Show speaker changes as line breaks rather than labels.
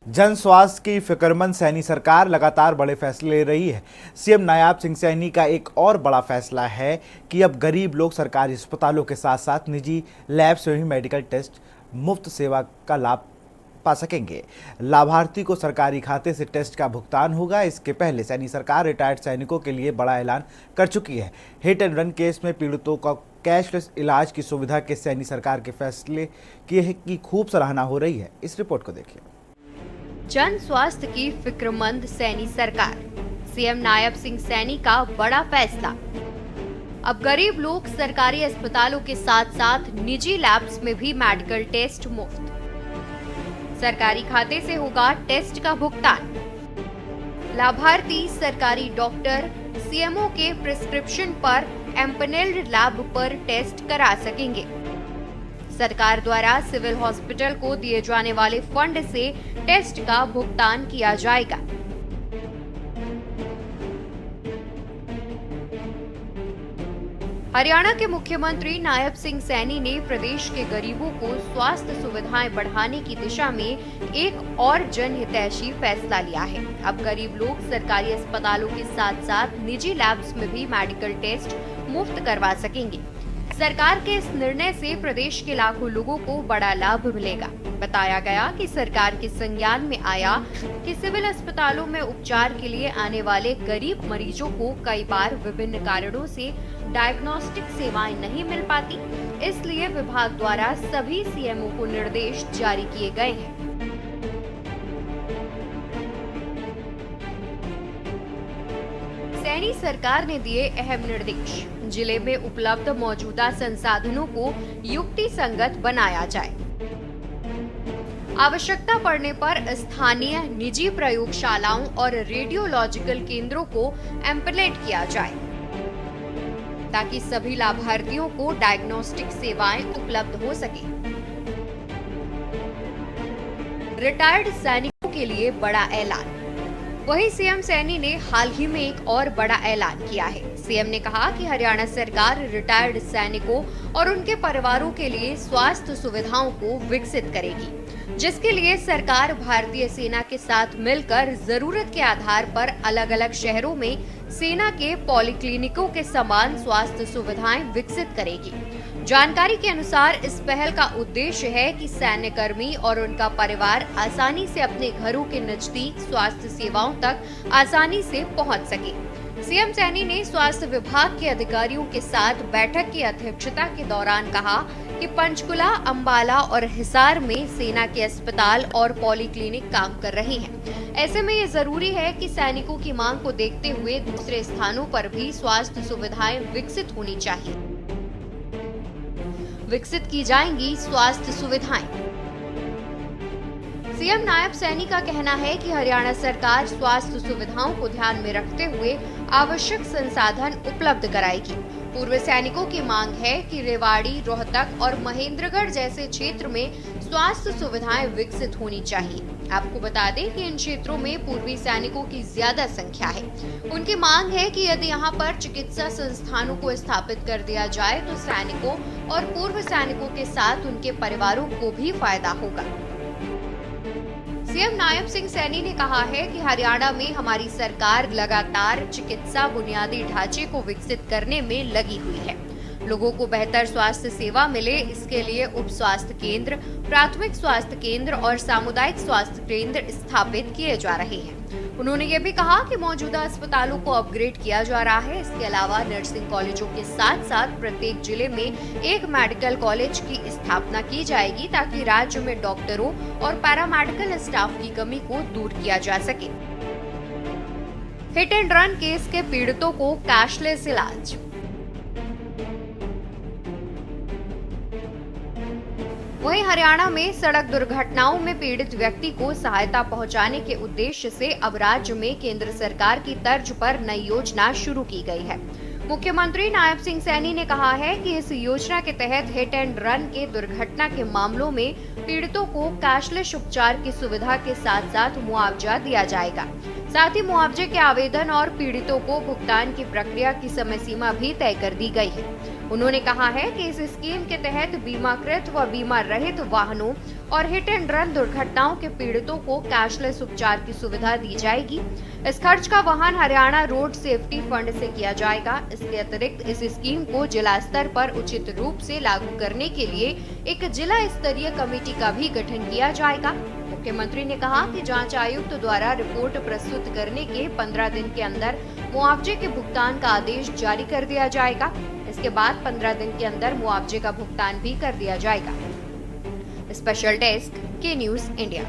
जन स्वास्थ्य की फिक्रमंद सैनी सरकार लगातार बड़े फैसले ले रही है। सीएम नायब सिंह सैनी का एक और बड़ा फैसला है कि अब गरीब लोग सरकारी अस्पतालों के साथ साथ निजी लैब से भी मेडिकल टेस्ट मुफ्त सेवा का लाभ पा सकेंगे। लाभार्थी को सरकारी खाते से टेस्ट का भुगतान होगा। इसके पहले सैनी सरकार रिटायर्ड सैनिकों के लिए बड़ा ऐलान कर चुकी है। हिट एंड रन केस में पीड़ितों का कैशलेस इलाज की सुविधा के सैनी सरकार के फैसले की खूब सराहना हो रही है। इस रिपोर्ट को देखिए।
जन स्वास्थ्य की फिक्रमंद सैनी सरकार, सीएम नायब सिंह सैनी का बड़ा फैसला। अब गरीब लोग सरकारी अस्पतालों के साथ साथ निजी लैब्स में भी मेडिकल टेस्ट मुफ्त। सरकारी खाते से होगा टेस्ट का भुगतान। लाभार्थी सरकारी डॉक्टर सीएमओ के प्रिस्क्रिप्शन पर एम्पैनेल्ड लैब पर टेस्ट करा सकेंगे। सरकार द्वारा सिविल हॉस्पिटल को दिए जाने वाले फंड से टेस्ट का भुगतान किया जाएगा। हरियाणा के मुख्यमंत्री नायब सिंह सैनी ने प्रदेश के गरीबों को स्वास्थ्य सुविधाएं बढ़ाने की दिशा में एक और जनहितैषी फैसला लिया है। अब गरीब लोग सरकारी अस्पतालों के साथ साथ निजी लैब्स में भी मेडिकल टेस्ट मुफ्त करवा सकेंगे। सरकार के इस निर्णय से प्रदेश के लाखों लोगों को बड़ा लाभ मिलेगा। बताया गया कि सरकार के संज्ञान में आया कि सिविल अस्पतालों में उपचार के लिए आने वाले गरीब मरीजों को कई बार विभिन्न कारणों से डायग्नोस्टिक सेवाएं नहीं मिल पाती। इसलिए विभाग द्वारा सभी सीएमओ को निर्देश जारी किए गए हैं। सैनी सरकार ने दिए अहम निर्देश। जिले में उपलब्ध मौजूदा संसाधनों को युक्ति संगत बनाया जाए। आवश्यकता पड़ने पर स्थानीय निजी प्रयोगशालाओं और रेडियोलॉजिकल केंद्रों को एम्पलेट किया जाए ताकि सभी लाभार्थियों को डायग्नोस्टिक सेवाएं उपलब्ध हो सके। रिटायर्ड सैनिकों के लिए बड़ा ऐलान। वहीं सीएम सैनी ने हाल ही में एक और बड़ा ऐलान किया है। सीएम ने कहा कि हरियाणा सरकार रिटायर्ड सैनिकों और उनके परिवारों के लिए स्वास्थ्य सुविधाओं को विकसित करेगी, जिसके लिए सरकार भारतीय सेना के साथ मिलकर जरूरत के आधार पर अलग अलग शहरों में सेना के पॉलीक्लिनिकों के समान स्वास्थ्य सुविधाएं विकसित करेगी। जानकारी के अनुसार इस पहल का उद्देश्य है कि सैन्य कर्मी और उनका परिवार आसानी से अपने घरों के नजदीक स्वास्थ्य सेवाओं तक आसानी से पहुंच सके। सीएम सैनी ने स्वास्थ्य विभाग के अधिकारियों के साथ बैठक की अध्यक्षता के दौरान कहा कि पंचकुला, अंबाला और हिसार में सेना के अस्पताल और पॉलीक्लिनिक काम कर रहे हैं। ऐसे में ये जरूरी है कि सैनिकों की मांग को देखते हुए दूसरे स्थानों पर भी स्वास्थ्य सुविधाएं विकसित होनी चाहिए। विकसित की जाएंगी स्वास्थ्य सुविधाएं। सीएम नायब सैनी का कहना है कि हरियाणा सरकार स्वास्थ्य सुविधाओं को ध्यान में रखते हुए आवश्यक संसाधन उपलब्ध कराएगी। पूर्व सैनिकों की मांग है कि रेवाड़ी, रोहतक और महेंद्रगढ़ जैसे क्षेत्र में स्वास्थ्य सुविधाएं विकसित होनी चाहिए। आपको बता दें कि इन क्षेत्रों में पूर्वी सैनिकों की ज्यादा संख्या है। उनकी मांग है कि यदि यहां पर चिकित्सा संस्थानों को स्थापित कर दिया जाए तो सैनिकों और पूर्व सैनिकों के साथ उनके परिवारों को भी फायदा होगा। सीएम नायब सिंह सैनी ने कहा है कि हरियाणा में हमारी सरकार लगातार चिकित्सा बुनियादी ढांचे को विकसित करने में लगी हुई है। लोगों को बेहतर स्वास्थ्य सेवा मिले, इसके लिए उप स्वास्थ्य केंद्र, प्राथमिक स्वास्थ्य केंद्र और सामुदायिक स्वास्थ्य केंद्र स्थापित किए जा रहे हैं। उन्होंने ये भी कहा कि मौजूदा अस्पतालों को अपग्रेड किया जा रहा है। इसके अलावा नर्सिंग कॉलेजों के साथ साथ प्रत्येक जिले में एक मेडिकल कॉलेज की स्थापना की जाएगी ताकि राज्य में डॉक्टरों और पैरामेडिकल स्टाफ की कमी को दूर किया जा सके। हिट एंड रन केस के पीड़ितों को कैशलेस इलाज। वहीं हरियाणा में सड़क दुर्घटनाओं में पीड़ित व्यक्ति को सहायता पहुंचाने के उद्देश्य से अब राज्य में केंद्र सरकार की तर्ज पर नई योजना शुरू की गई है। मुख्यमंत्री नायब सिंह सैनी ने कहा है कि इस योजना के तहत हिट एंड रन के दुर्घटना के मामलों में पीड़ितों को कैशलेस उपचार की सुविधा के साथ साथ मुआवजा दिया जाएगा। साथ ही मुआवजे के आवेदन और पीड़ितों को भुगतान की प्रक्रिया की समय सीमा भी तय कर दी गई है। उन्होंने कहा है कि इस स्कीम के तहत बीमाकृत व बीमा रहित वाहनों और हिट एंड रन दुर्घटनाओं के पीड़ितों को कैशलेस उपचार की सुविधा दी जाएगी। इस खर्च का वहन हरियाणा रोड सेफ्टी फंड से किया जाएगा। इसके अतिरिक्त इस स्कीम को जिला स्तर पर उचित रूप से लागू करने के लिए एक जिला स्तरीय कमेटी का भी गठन किया जाएगा। मुख्यमंत्री ने कहा कि जांच आयुक्त द्वारा रिपोर्ट प्रस्तुत करने के 15 दिन के अंदर मुआवजे के भुगतान का आदेश जारी कर दिया जाएगा। इसके बाद 15 दिन के अंदर मुआवजे का भुगतान भी कर दिया जाएगा। स्पेशल डेस्क के न्यूज़ इंडिया।